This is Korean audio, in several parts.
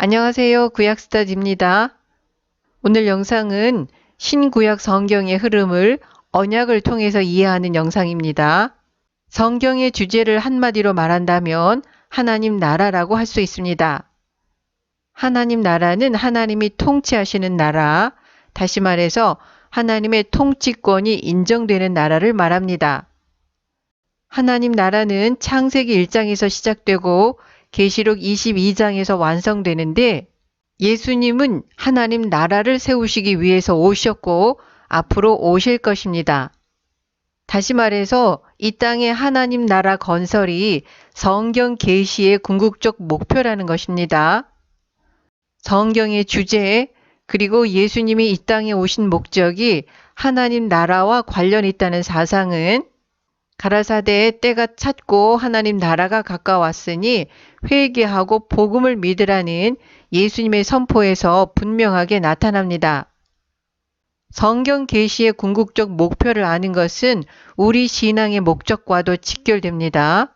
안녕하세요. 구약스터디입니다. 오늘 영상은 신구약 성경의 흐름을 언약을 통해서 이해하는 영상입니다. 성경의 주제를 한마디로 말한다면 하나님 나라라고 할 수 있습니다. 하나님 나라는 하나님이 통치하시는 나라, 다시 말해서 하나님의 통치권이 인정되는 나라를 말합니다. 하나님 나라는 창세기 1장에서 시작되고 계시록 22장에서 완성되는데 예수님은 하나님 나라를 세우시기 위해서 오셨고 앞으로 오실 것입니다. 다시 말해서 이 땅의 하나님 나라 건설이 성경 계시의 궁극적 목표라는 것입니다. 성경의 주제 그리고 예수님이 이 땅에 오신 목적이 하나님 나라와 관련 있다는 사상은 가라사대의 때가 찼고 하나님 나라가 가까웠으니 회개하고 복음을 믿으라는 예수님의 선포에서 분명하게 나타납니다. 성경 계시의 궁극적 목표를 아는 것은 우리 신앙의 목적과도 직결됩니다.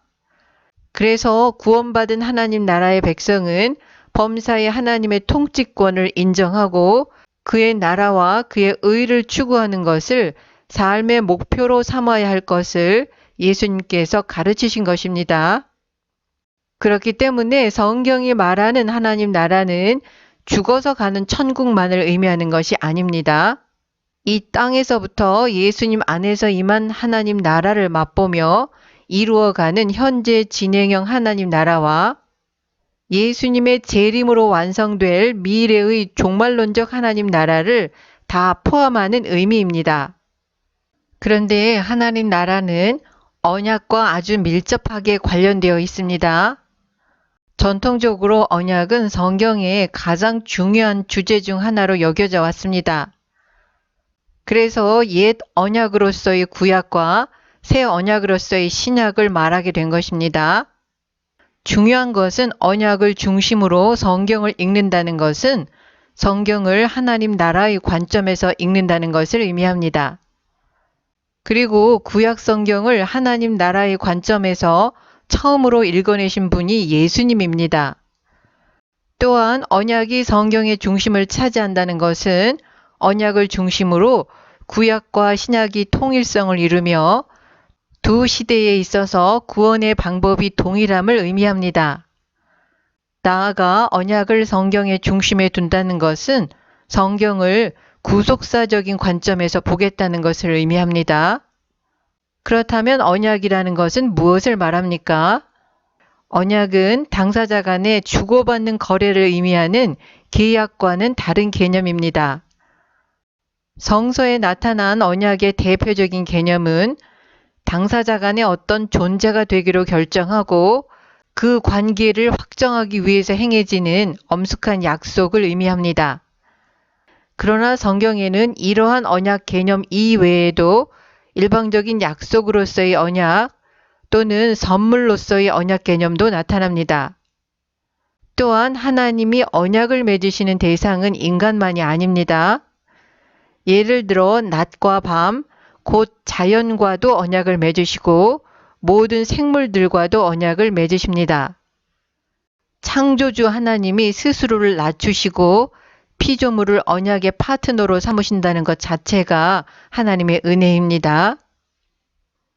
그래서 구원받은 하나님 나라의 백성은 범사의 하나님의 통치권을 인정하고 그의 나라와 그의 의를 추구하는 것을 삶의 목표로 삼아야 할 것을 예수님께서 가르치신 것입니다. 그렇기 때문에 성경이 말하는 하나님 나라는 죽어서 가는 천국만을 의미하는 것이 아닙니다. 이 땅에서부터 예수님 안에서 임한 하나님 나라를 맛보며 이루어가는 현재 진행형 하나님 나라와 예수님의 재림으로 완성될 미래의 종말론적 하나님 나라를 다 포함하는 의미입니다. 그런데 하나님 나라는 언약과 아주 밀접하게 관련되어 있습니다. 전통적으로 언약은 성경의 가장 중요한 주제 중 하나로 여겨져 왔습니다. 그래서 옛 언약으로서의 구약과 새 언약으로서의 신약을 말하게 된 것입니다. 중요한 것은 언약을 중심으로 성경을 읽는다는 것은 성경을 하나님 나라의 관점에서 읽는다는 것을 의미합니다. 그리고 구약 성경을 하나님 나라의 관점에서 처음으로 읽어내신 분이 예수님입니다. 또한 언약이 성경의 중심을 차지한다는 것은 언약을 중심으로 구약과 신약이 통일성을 이루며 두 시대에 있어서 구원의 방법이 동일함을 의미합니다. 나아가 언약을 성경의 중심에 둔다는 것은 성경을 구속사적인 관점에서 보겠다는 것을 의미합니다. 그렇다면 언약이라는 것은 무엇을 말합니까? 언약은 당사자 간의 주고받는 거래를 의미하는 계약과는 다른 개념입니다. 성서에 나타난 언약의 대표적인 개념은 당사자 간의 어떤 존재가 되기로 결정하고 그 관계를 확정하기 위해서 행해지는 엄숙한 약속을 의미합니다. 그러나 성경에는 이러한 언약 개념 이외에도 일방적인 약속으로서의 언약 또는 선물로서의 언약 개념도 나타납니다. 또한 하나님이 언약을 맺으시는 대상은 인간만이 아닙니다. 예를 들어 낮과 밤, 곧 자연과도 언약을 맺으시고 모든 생물들과도 언약을 맺으십니다. 창조주 하나님이 스스로를 낮추시고 피조물을 언약의 파트너로 삼으신다는 것 자체가 하나님의 은혜입니다.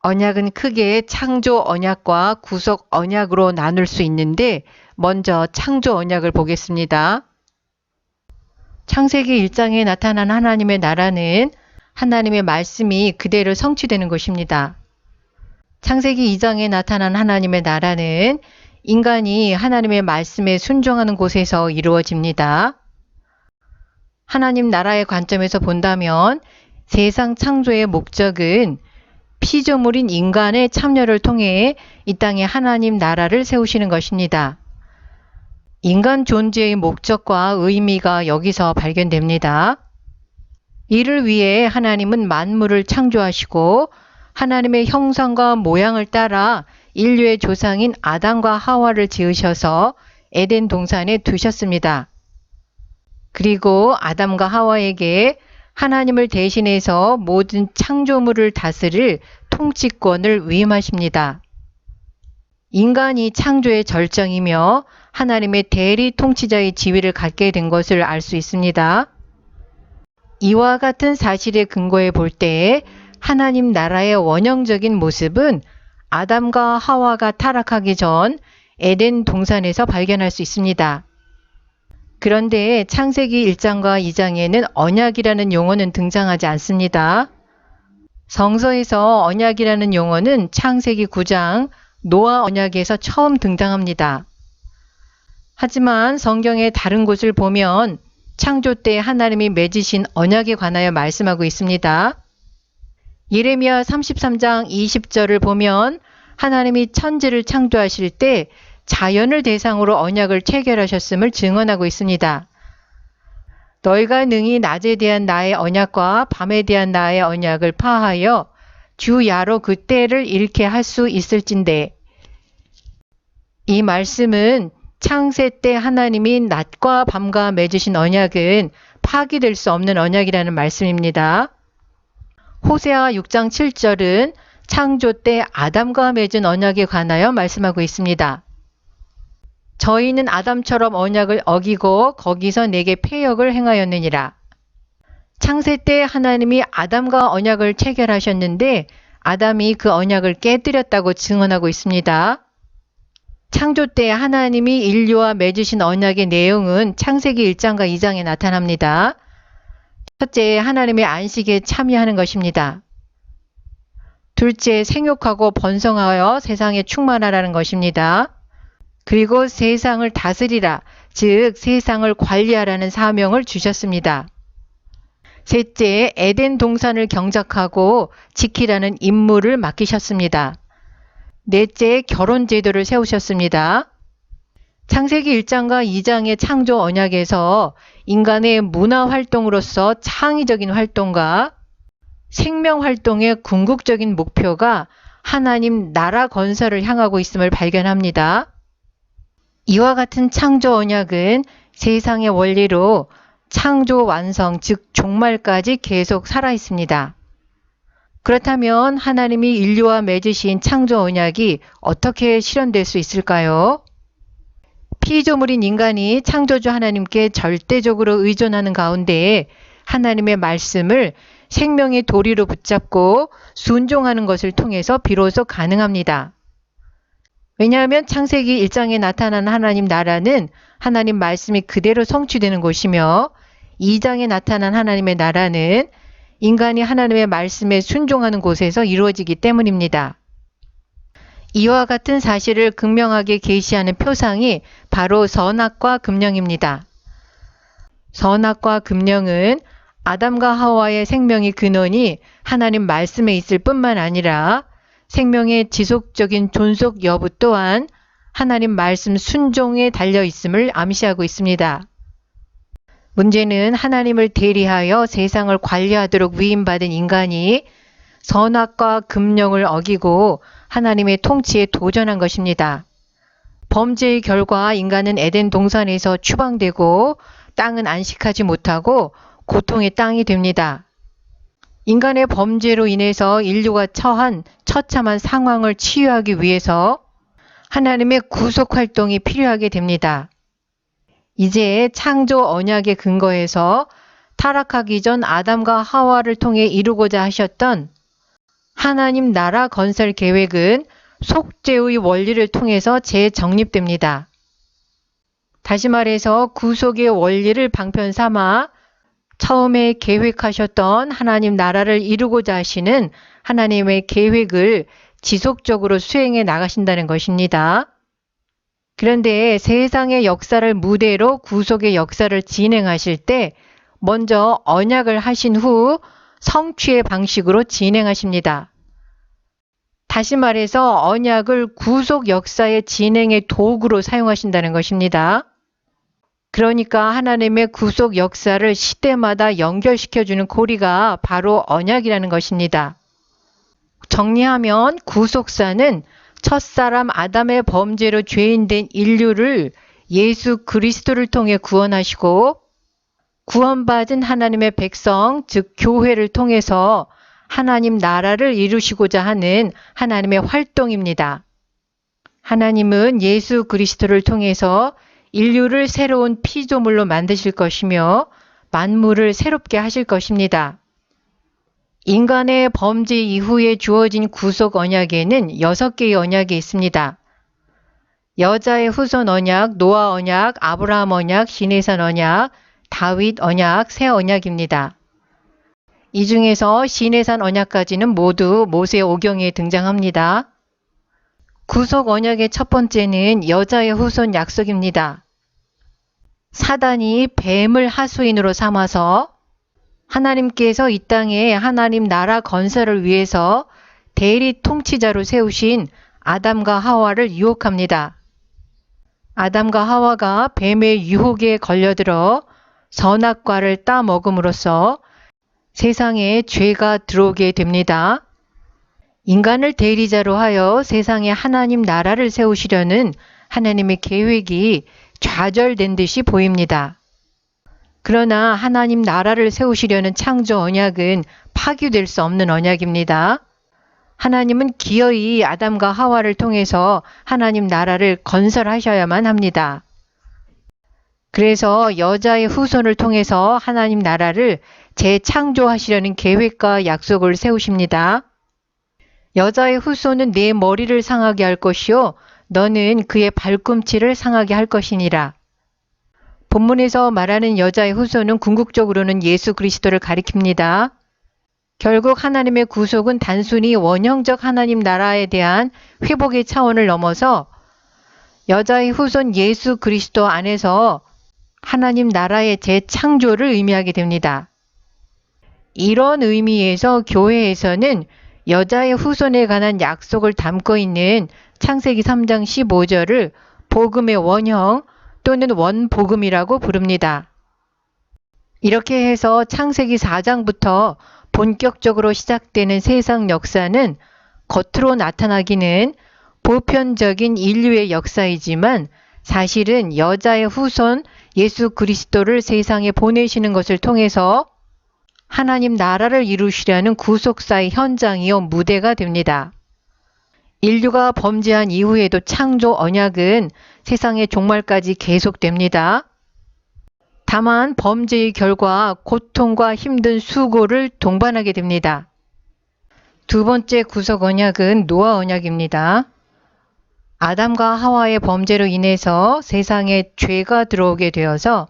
언약은 크게 창조 언약과 구속 언약으로 나눌 수 있는데 먼저 창조 언약을 보겠습니다. 창세기 1장에 나타난 하나님의 나라는 하나님의 말씀이 그대로 성취되는 것입니다. 창세기 2장에 나타난 하나님의 나라는 인간이 하나님의 말씀에 순종하는 곳에서 이루어집니다. 하나님 나라의 관점에서 본다면 세상 창조의 목적은 피조물인 인간의 참여를 통해 이 땅에 하나님 나라를 세우시는 것입니다. 인간 존재의 목적과 의미가 여기서 발견됩니다. 이를 위해 하나님은 만물을 창조하시고 하나님의 형상과 모양을 따라 인류의 조상인 아담과 하와를 지으셔서 에덴 동산에 두셨습니다. 그리고 아담과 하와에게 하나님을 대신해서 모든 창조물을 다스릴 통치권을 위임하십니다. 인간이 창조의 절정이며 하나님의 대리 통치자의 지위를 갖게 된 것을 알 수 있습니다. 이와 같은 사실에 근거해 볼 때 하나님 나라의 원형적인 모습은 아담과 하와가 타락하기 전 에덴 동산에서 발견할 수 있습니다. 그런데 창세기 1장과 2장에는 언약이라는 용어는 등장하지 않습니다. 성서에서 언약이라는 용어는 창세기 9장 노아 언약에서 처음 등장합니다. 하지만 성경의 다른 곳을 보면 창조 때 하나님이 맺으신 언약에 관하여 말씀하고 있습니다. 예레미야 33장 20절을 보면 하나님이 천지를 창조하실 때 자연을 대상으로 언약을 체결하셨음을 증언하고 있습니다. 너희가 능히 낮에 대한 나의 언약과 밤에 대한 나의 언약을 파하여 주야로 그 때를 잃게 할 수 있을진대. 이 말씀은 창세 때 하나님이 낮과 밤과 맺으신 언약은 파기될 수 없는 언약이라는 말씀입니다. 호세아 6장 7절은 창조 때 아담과 맺은 언약에 관하여 말씀하고 있습니다. 저희는 아담처럼 언약을 어기고 거기서 내게 패역을 행하였느니라. 창세 때 하나님이 아담과 언약을 체결하셨는데 아담이 그 언약을 깨뜨렸다고 증언하고 있습니다. 창조 때 하나님이 인류와 맺으신 언약의 내용은 창세기 1장과 2장에 나타납니다. 첫째, 하나님의 안식에 참여하는 것입니다. 둘째, 생육하고 번성하여 세상에 충만하라는 것입니다. 그리고 세상을 다스리라, 즉 세상을 관리하라는 사명을 주셨습니다. 셋째, 에덴 동산을 경작하고 지키라는 임무를 맡기셨습니다. 넷째, 결혼 제도를 세우셨습니다. 창세기 1장과 2장의 창조 언약에서 인간의 문화 활동으로서 창의적인 활동과 생명 활동의 궁극적인 목표가 하나님 나라 건설을 향하고 있음을 발견합니다. 이와 같은 창조 언약은 세상의 원리로 창조 완성, 즉 종말까지 계속 살아 있습니다. 그렇다면 하나님이 인류와 맺으신 창조 언약이 어떻게 실현될 수 있을까요? 피조물인 인간이 창조주 하나님께 절대적으로 의존하는 가운데 하나님의 말씀을 생명의 도리로 붙잡고 순종하는 것을 통해서 비로소 가능합니다. 왜냐하면 창세기 1장에 나타난 하나님 나라는 하나님 말씀이 그대로 성취되는 곳이며 2장에 나타난 하나님의 나라는 인간이 하나님의 말씀에 순종하는 곳에서 이루어지기 때문입니다. 이와 같은 사실을 극명하게 계시하는 표상이 바로 선악과 금령입니다. 선악과 금령은 아담과 하와의 생명의 근원이 하나님 말씀에 있을 뿐만 아니라 생명의 지속적인 존속 여부 또한 하나님 말씀 순종에 달려 있음을 암시하고 있습니다. 문제는 하나님을 대리하여 세상을 관리하도록 위임받은 인간이 선악과 금령을 어기고 하나님의 통치에 도전한 것입니다. 범죄의 결과 인간은 에덴 동산에서 추방되고 땅은 안식하지 못하고 고통의 땅이 됩니다. 인간의 범죄로 인해서 인류가 처한 처참한 상황을 치유하기 위해서 하나님의 구속 활동이 필요하게 됩니다. 이제 창조 언약의 근거에서 타락하기 전 아담과 하와를 통해 이루고자 하셨던 하나님 나라 건설 계획은 속죄의 원리를 통해서 재정립됩니다. 다시 말해서 구속의 원리를 방편 삼아 처음에 계획하셨던 하나님 나라를 이루고자 하시는 하나님의 계획을 지속적으로 수행해 나가신다는 것입니다. 그런데 세상의 역사를 무대로 구속의 역사를 진행하실 때 먼저 언약을 하신 후 성취의 방식으로 진행하십니다. 다시 말해서 언약을 구속 역사의 진행의 도구로 사용하신다는 것입니다. 그러니까 하나님의 구속 역사를 시대마다 연결시켜주는 고리가 바로 언약이라는 것입니다. 정리하면 구속사는 첫사람 아담의 범죄로 죄인된 인류를 예수 그리스도를 통해 구원하시고 구원받은 하나님의 백성, 즉 교회를 통해서 하나님 나라를 이루시고자 하는 하나님의 활동입니다. 하나님은 예수 그리스도를 통해서 인류를 새로운 피조물로 만드실 것이며 만물을 새롭게 하실 것입니다. 인간의 범죄 이후에 주어진 구속 언약에는 6개의 언약이 있습니다. 여자의 후손 언약, 노아 언약, 아브라함 언약, 시내산 언약, 다윗 언약, 새 언약입니다. 이 중에서 시내산 언약까지는 모두 모세 오경에 등장합니다. 구속 언약의 첫 번째는 여자의 후손 약속입니다. 사단이 뱀을 하수인으로 삼아서 하나님께서 이 땅에 하나님 나라 건설을 위해서 대리 통치자로 세우신 아담과 하와를 유혹합니다. 아담과 하와가 뱀의 유혹에 걸려들어 선악과를 따먹음으로써 세상에 죄가 들어오게 됩니다. 인간을 대리자로 하여 세상에 하나님 나라를 세우시려는 하나님의 계획이 좌절된 듯이 보입니다. 그러나 하나님 나라를 세우시려는 창조 언약은 파기될 수 없는 언약입니다. 하나님은 기어이 아담과 하와를 통해서 하나님 나라를 건설하셔야만 합니다. 그래서 여자의 후손을 통해서 하나님 나라를 재창조하시려는 계획과 약속을 세우십니다. 여자의 후손은 내 머리를 상하게 할 것이요 너는 그의 발꿈치를 상하게 할 것이니라. 본문에서 말하는 여자의 후손은 궁극적으로는 예수 그리스도를 가리킵니다. 결국 하나님의 구속은 단순히 원형적 하나님 나라에 대한 회복의 차원을 넘어서 여자의 후손 예수 그리스도 안에서 하나님 나라의 재창조를 의미하게 됩니다. 이런 의미에서 교회에서는 여자의 후손에 관한 약속을 담고 있는 창세기 3장 15절을 복음의 원형 또는 원복음이라고 부릅니다. 이렇게 해서 창세기 4장부터 본격적으로 시작되는 세상 역사는 겉으로 나타나기는 보편적인 인류의 역사이지만 사실은 여자의 후손 예수 그리스도를 세상에 보내시는 것을 통해서 하나님 나라를 이루시려는 구속사의 현장이요 무대가 됩니다. 인류가 범죄한 이후에도 창조 언약은 세상의 종말까지 계속됩니다. 다만 범죄의 결과 고통과 힘든 수고를 동반하게 됩니다. 두 번째 구속 언약은 노아 언약입니다. 아담과 하와의 범죄로 인해서 세상에 죄가 들어오게 되어서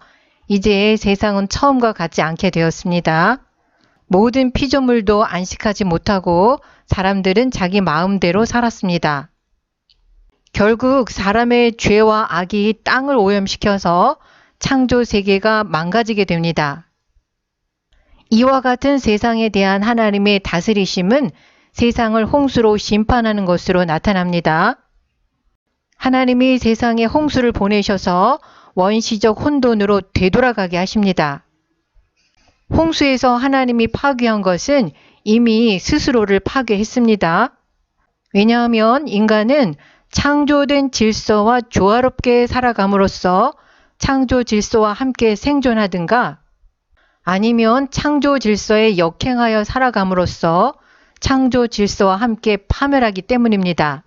이제 세상은 처음과 같지 않게 되었습니다. 모든 피조물도 안식하지 못하고 사람들은 자기 마음대로 살았습니다. 결국 사람의 죄와 악이 땅을 오염시켜서 창조 세계가 망가지게 됩니다. 이와 같은 세상에 대한 하나님의 다스리심은 세상을 홍수로 심판하는 것으로 나타납니다. 하나님이 세상에 홍수를 보내셔서 원시적 혼돈으로 되돌아가게 하십니다. 홍수에서 하나님이 파괴한 것은 이미 스스로를 파괴했습니다. 왜냐하면 인간은 창조된 질서와 조화롭게 살아감으로써 창조 질서와 함께 생존하든가 아니면 창조 질서에 역행하여 살아감으로써 창조 질서와 함께 파멸하기 때문입니다.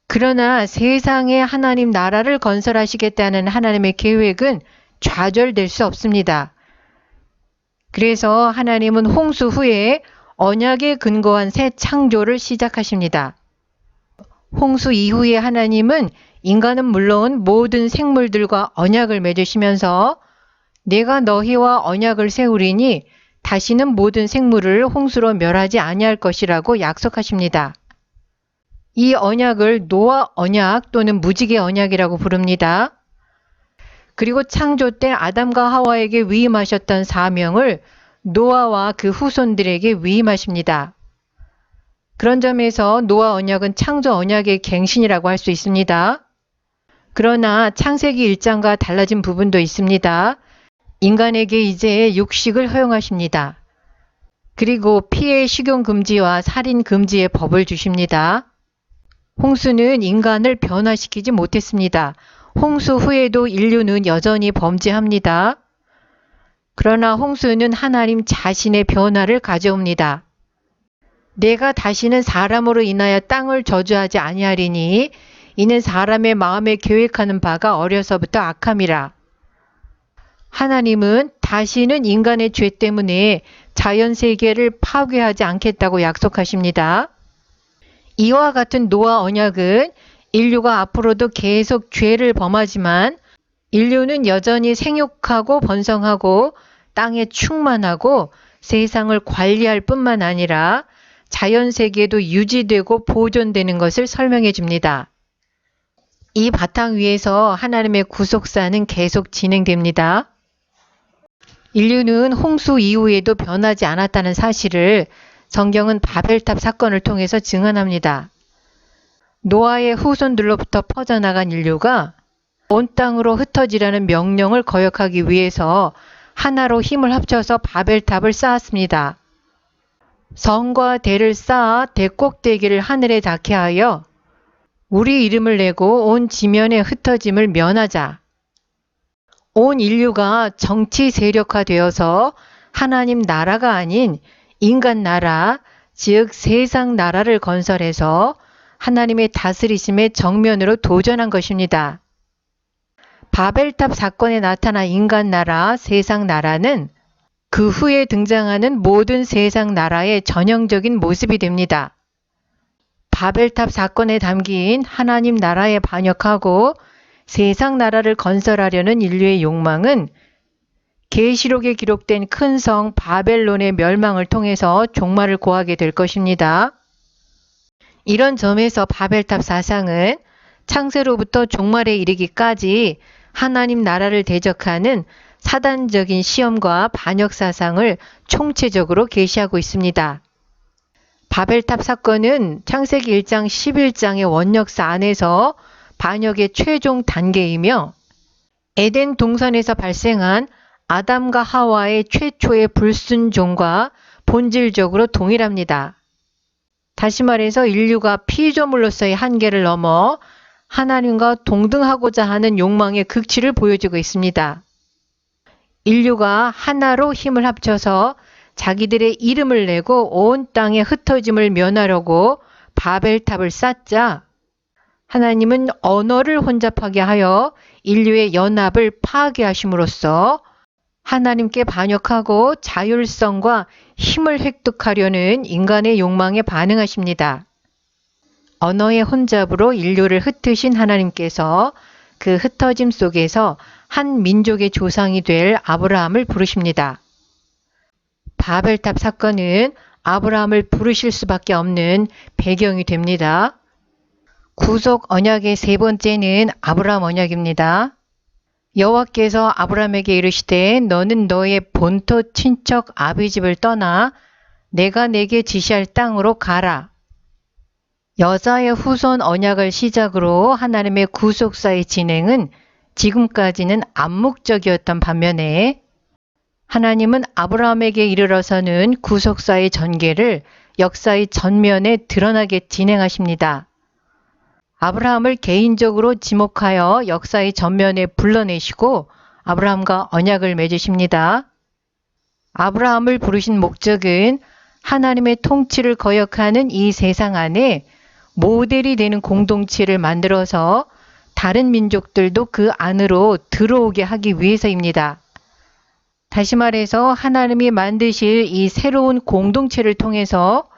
그러나 세상에 하나님 나라를 건설하시겠다는 하나님의 계획은 좌절될 수 없습니다. 그래서 하나님은 홍수 후에 언약에 근거한 새 창조를 시작하십니다. 홍수 이후에 하나님은 인간은 물론 모든 생물들과 언약을 맺으시면서 내가 너희와 언약을 세우리니 다시는 모든 생물을 홍수로 멸하지 아니할 것이라고 약속하십니다. 이 언약을 노아 언약 또는 무지개 언약이라고 부릅니다. 그리고 창조 때 아담과 하와에게 위임하셨던 사명을 노아와 그 후손들에게 위임하십니다. 그런 점에서 노아 언약은 창조 언약의 갱신이라고 할 수 있습니다. 그러나 창세기 1장과 달라진 부분도 있습니다. 인간에게 이제 육식을 허용하십니다. 그리고 피해 식용 금지와 살인 금지의 법을 주십니다. 홍수는 인간을 변화시키지 못했습니다. 홍수 후에도 인류는 여전히 범죄합니다. 그러나 홍수는 하나님 자신의 변화를 가져옵니다. 내가 다시는 사람으로 인하여 땅을 저주하지 아니하리니 이는 사람의 마음에 계획하는 바가 어려서부터 악함이라. 하나님은 다시는 인간의 죄 때문에 자연세계를 파괴하지 않겠다고 약속하십니다. 이와 같은 노아 언약은 인류가 앞으로도 계속 죄를 범하지만 인류는 여전히 생육하고 번성하고 땅에 충만하고 세상을 관리할 뿐만 아니라 자연세계도 유지되고 보존되는 것을 설명해 줍니다. 이 바탕 위에서 하나님의 구속사는 계속 진행됩니다. 인류는 홍수 이후에도 변하지 않았다는 사실을 성경은 바벨탑 사건을 통해서 증언합니다. 노아의 후손들로부터 퍼져나간 인류가 온 땅으로 흩어지라는 명령을 거역하기 위해서 하나로 힘을 합쳐서 바벨탑을 쌓았습니다. 성과 대를 쌓아 대꼭대기를 하늘에 닿게 하여 우리 이름을 내고 온 지면의 흩어짐을 면하자. 온 인류가 정치 세력화되어서 하나님 나라가 아닌 인간 나라, 즉 세상 나라를 건설해서 하나님의 다스리심의 정면으로 도전한 것입니다. 바벨탑 사건에 나타난 인간 나라, 세상 나라는 그 후에 등장하는 모든 세상 나라의 전형적인 모습이 됩니다. 바벨탑 사건에 담긴 하나님 나라에 반역하고 세상 나라를 건설하려는 인류의 욕망은 계시록에 기록된 큰 성 바벨론의 멸망을 통해서 종말을 고하게 될 것입니다. 이런 점에서 바벨탑 사상은 창세로부터 종말에 이르기까지 하나님 나라를 대적하는 사단적인 시험과 반역 사상을 총체적으로 계시하고 있습니다. 바벨탑 사건은 창세기 1장 11장의 원역사 안에서 반역의 최종 단계이며 에덴 동산에서 발생한 아담과 하와의 최초의 불순종과 본질적으로 동일합니다. 다시 말해서 인류가 피조물로서의 한계를 넘어 하나님과 동등하고자 하는 욕망의 극치를 보여주고 있습니다. 인류가 하나로 힘을 합쳐서 자기들의 이름을 내고 온 땅의 흩어짐을 면하려고 바벨탑을 쌓자 하나님은 언어를 혼잡하게 하여 인류의 연합을 파괴하심으로써 하나님께 반역하고 자율성과 힘을 획득하려는 인간의 욕망에 반응하십니다. 언어의 혼잡으로 인류를 흩으신 하나님께서 그 흩어짐 속에서 한 민족의 조상이 될 아브라함을 부르십니다. 바벨탑 사건은 아브라함을 부르실 수밖에 없는 배경이 됩니다. 구속 언약의 세 번째는 아브라함 언약입니다. 여호와께서 아브라함에게 이르시되 너는 너의 본토 친척 아비집을 떠나 내가 내게 지시할 땅으로 가라. 여자의 후손 언약을 시작으로 하나님의 구속사의 진행은 지금까지는 암묵적이었던 반면에 하나님은 아브라함에게 이르러서는 구속사의 전개를 역사의 전면에 드러나게 진행하십니다. 아브라함을 개인적으로 지목하여 역사의 전면에 불러내시고 아브라함과 언약을 맺으십니다. 아브라함을 부르신 목적은 하나님의 통치를 거역하는 이 세상 안에 모델이 되는 공동체를 만들어서 다른 민족들도 그 안으로 들어오게 하기 위해서입니다. 다시 말해서 하나님이 만드실 이 새로운 공동체를 통해서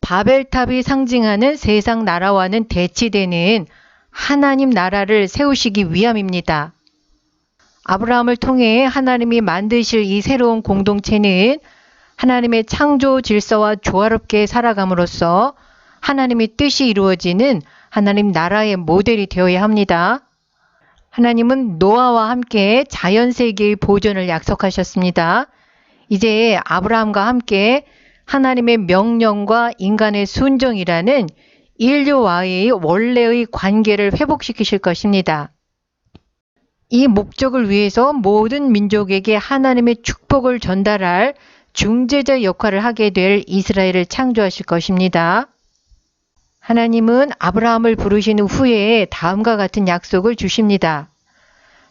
바벨탑이 상징하는 세상 나라와는 대치되는 하나님 나라를 세우시기 위함입니다. 아브라함을 통해 하나님이 만드실 이 새로운 공동체는 하나님의 창조 질서와 조화롭게 살아감으로써 하나님의 뜻이 이루어지는 하나님 나라의 모델이 되어야 합니다. 하나님은 노아와 함께 자연세계의 보존을 약속하셨습니다. 이제 아브라함과 함께 하나님의 명령과 인간의 순종이라는 인류와의 원래의 관계를 회복시키실 것입니다. 이 목적을 위해서 모든 민족에게 하나님의 축복을 전달할 중재자 역할을 하게 될 이스라엘을 창조하실 것입니다. 하나님은 아브라함을 부르신 후에 다음과 같은 약속을 주십니다.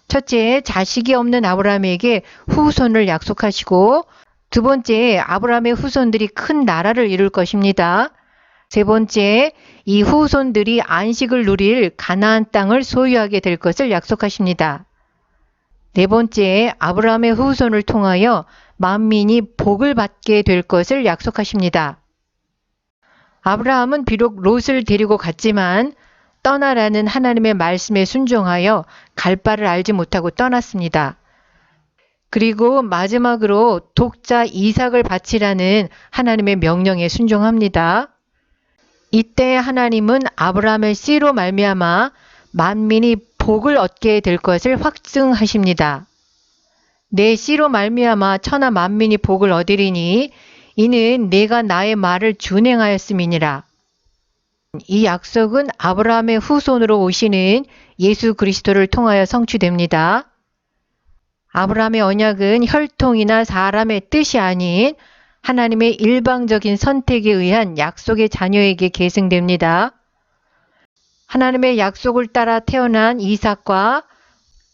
첫째, 자식이 없는 아브라함에게 후손을 약속하시고 두 번째, 아브라함의 후손들이 큰 나라를 이룰 것입니다. 세 번째, 이 후손들이 안식을 누릴 가나안 땅을 소유하게 될 것을 약속하십니다. 네 번째, 아브라함의 후손을 통하여 만민이 복을 받게 될 것을 약속하십니다. 아브라함은 비록 롯을 데리고 갔지만 떠나라는 하나님의 말씀에 순종하여 갈 바를 알지 못하고 떠났습니다. 그리고 마지막으로 독자 이삭을 바치라는 하나님의 명령에 순종합니다. 이때 하나님은 아브라함의 씨로 말미암아 만민이 복을 얻게 될 것을 확증하십니다. 내 씨로 말미암아 천하 만민이 복을 얻으리니 이는 내가 나의 말을 준행하였음이니라. 이 약속은 아브라함의 후손으로 오시는 예수 그리스도를 통하여 성취됩니다. 아브라함의 언약은 혈통이나 사람의 뜻이 아닌 하나님의 일방적인 선택에 의한 약속의 자녀에게 계승됩니다. 하나님의 약속을 따라 태어난 이삭과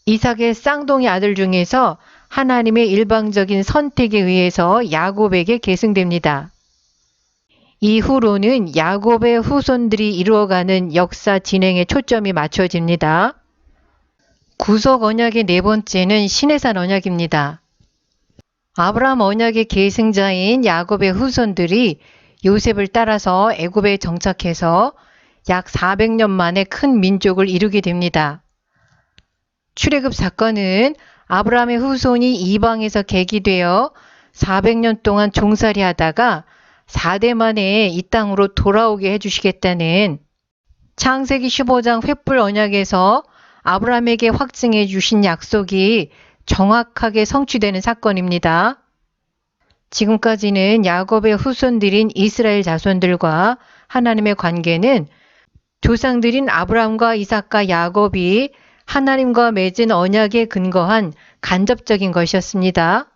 이삭의 쌍둥이 아들 중에서 하나님의 일방적인 선택에 의해서 야곱에게 계승됩니다. 이후로는 야곱의 후손들이 이루어가는 역사 진행에 초점이 맞춰집니다. 구속 언약의 네 번째는 시내산 언약입니다. 아브라함 언약의 계승자인 야곱의 후손들이 요셉을 따라서 애굽에 정착해서 약 400년 만에 큰 민족을 이루게 됩니다. 출애굽 사건은 아브라함의 후손이 이방에서 객이되어 400년 동안 종살이 하다가 4대 만에 이 땅으로 돌아오게 해주시겠다는 창세기 15장 횃불 언약에서 아브라함에게 확증해 주신 약속이 정확하게 성취되는 사건입니다. 지금까지는 야곱의 후손들인 이스라엘 자손들과 하나님의 관계는 조상들인 아브라함과 이삭과 야곱이 하나님과 맺은 언약에 근거한 간접적인 것이었습니다.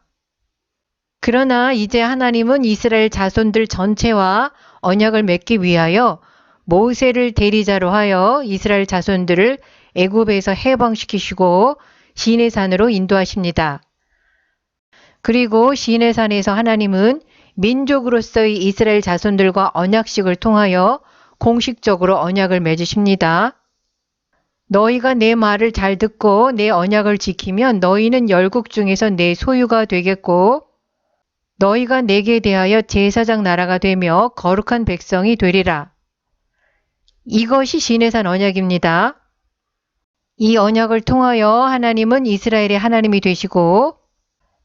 그러나 이제 하나님은 이스라엘 자손들 전체와 언약을 맺기 위하여 모세를 대리자로 하여 이스라엘 자손들을 애굽에서 해방시키시고 시내산으로 인도하십니다. 그리고 시내산에서 하나님은 민족으로서의 이스라엘 자손들과 언약식을 통하여 공식적으로 언약을 맺으십니다. 너희가 내 말을 잘 듣고 내 언약을 지키면 너희는 열국 중에서 내 소유가 되겠고 너희가 내게 대하여 제사장 나라가 되며 거룩한 백성이 되리라. 이것이 시내산 언약입니다. 이 언약을 통하여 하나님은 이스라엘의 하나님이 되시고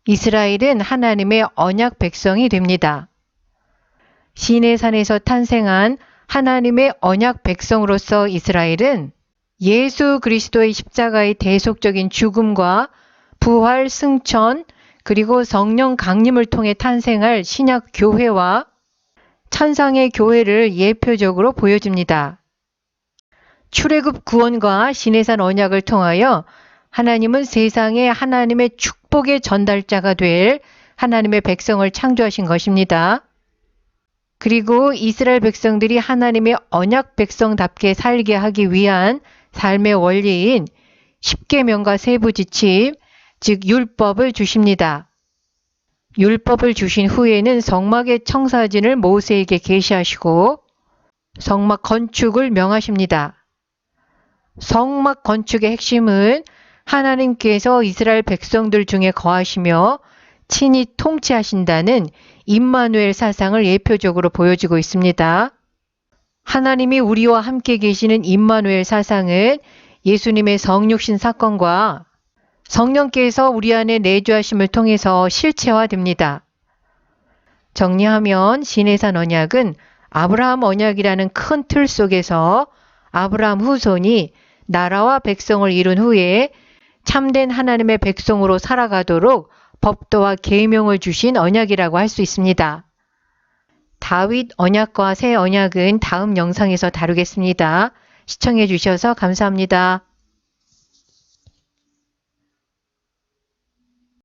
이스라엘은 하나님의 언약 백성이 됩니다. 시내산에서 탄생한 하나님의 언약 백성으로서 이스라엘은 예수 그리스도의 십자가의 대속적인 죽음과 부활, 승천, 그리고 성령 강림을 통해 탄생할 신약 교회와 천상의 교회를 예표적으로 보여줍니다. 출애굽 구원과 시내산 언약을 통하여 하나님은 세상에 하나님의 축복의 전달자가 될 하나님의 백성을 창조하신 것입니다. 그리고 이스라엘 백성들이 하나님의 언약 백성답게 살게 하기 위한 삶의 원리인 십계명과 세부지침, 즉 율법을 주십니다. 율법을 주신 후에는 성막의 청사진을 모세에게 계시하시고 성막 건축을 명하십니다. 성막 건축의 핵심은 하나님께서 이스라엘 백성들 중에 거하시며 친히 통치하신다는 임마누엘 사상을 예표적으로 보여주고 있습니다. 하나님이 우리와 함께 계시는 임마누엘 사상은 예수님의 성육신 사건과 성령께서 우리 안에 내주하심을 통해서 실체화됩니다. 정리하면 시내산 언약은 아브라함 언약이라는 큰 틀 속에서 아브라함 후손이 나라와 백성을 이룬 후에 참된 하나님의 백성으로 살아가도록 법도와 계명을 주신 언약이라고 할 수 있습니다. 다윗 언약과 새 언약은 다음 영상에서 다루겠습니다. 시청해 주셔서 감사합니다.